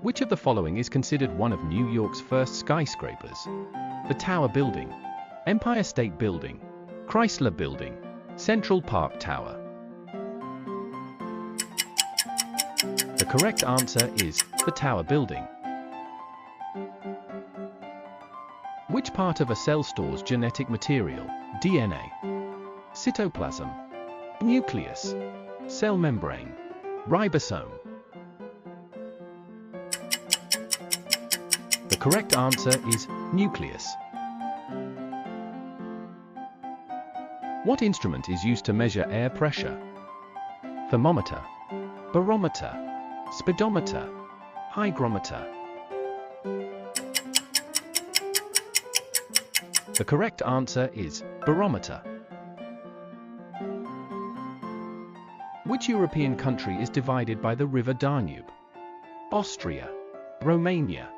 Which of the following is considered one of New York's first skyscrapers? The Tower Building, Empire State Building, Chrysler Building, Central Park Tower. The correct answer is the Tower Building. Which part of a cell stores genetic material, DNA? Cytoplasm, nucleus, cell membrane, ribosome. The correct answer is nucleus. What instrument is used to measure air pressure? Thermometer, barometer, speedometer, hygrometer. The correct answer is barometer. Which European country is divided by the River Danube? Austria, Romania,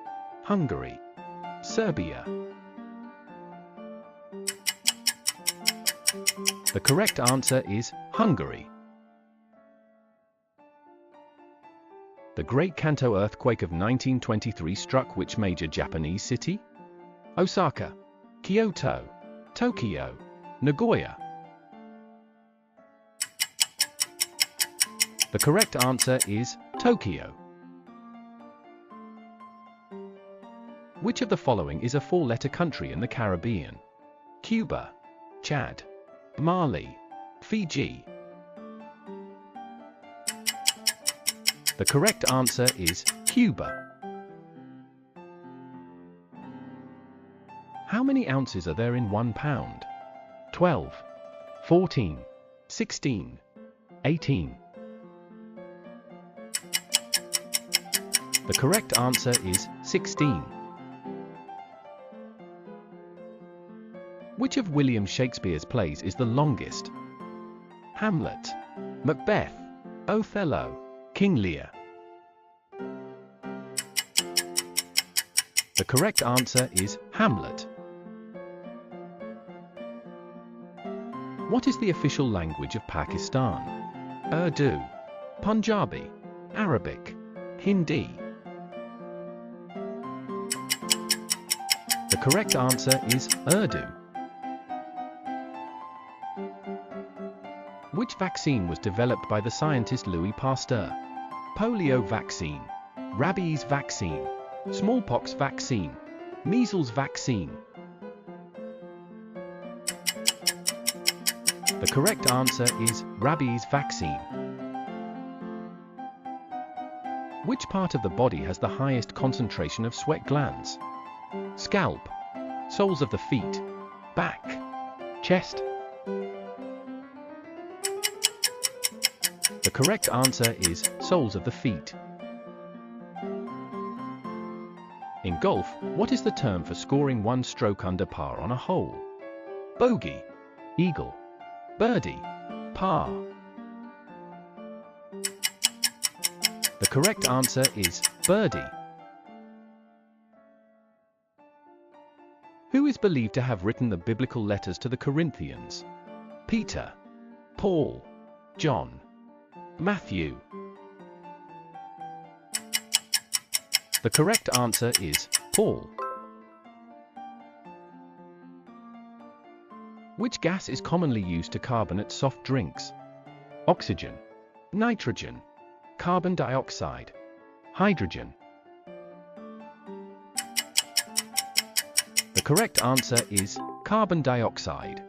Hungary, Serbia. The correct answer is Hungary. The Great Kanto earthquake of 1923 struck which major Japanese city? Osaka, Kyoto, Tokyo, Nagoya. The correct answer is Tokyo. Which of the following is a four-letter country in the Caribbean? Cuba, Chad, Mali, Fiji. The correct answer is Cuba. How many ounces are there in 1 pound? 12, 14, 16, 18. The correct answer is 16. Which of William Shakespeare's plays is the longest? Hamlet, Macbeth, Othello, King Lear. The correct answer is Hamlet. What is the official language of Pakistan? Urdu, Punjabi, Arabic, Hindi. The correct answer is Urdu. Which vaccine was developed by the scientist Louis Pasteur? Polio vaccine, rabies vaccine, smallpox vaccine, measles vaccine. The correct answer is rabies vaccine. Which part of the body has the highest concentration of sweat glands? Scalp, soles of the feet, back, chest. The correct answer is soles of the feet. In golf, what is the term for scoring one stroke under par on a hole? Bogey, eagle, birdie, par. The correct answer is birdie. Who is believed to have written the biblical letters to the Corinthians? Peter, Paul, John, Matthew. The correct answer is Paul. Which gas is commonly used to carbonate soft drinks? Oxygen, nitrogen, carbon dioxide, hydrogen. The correct answer is carbon dioxide.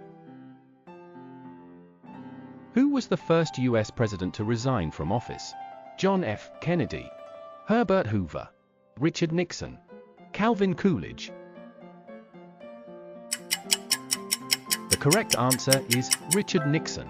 Who was the first US president to resign from office? John F. Kennedy, Herbert Hoover, Richard Nixon, Calvin Coolidge. The correct answer is Richard Nixon.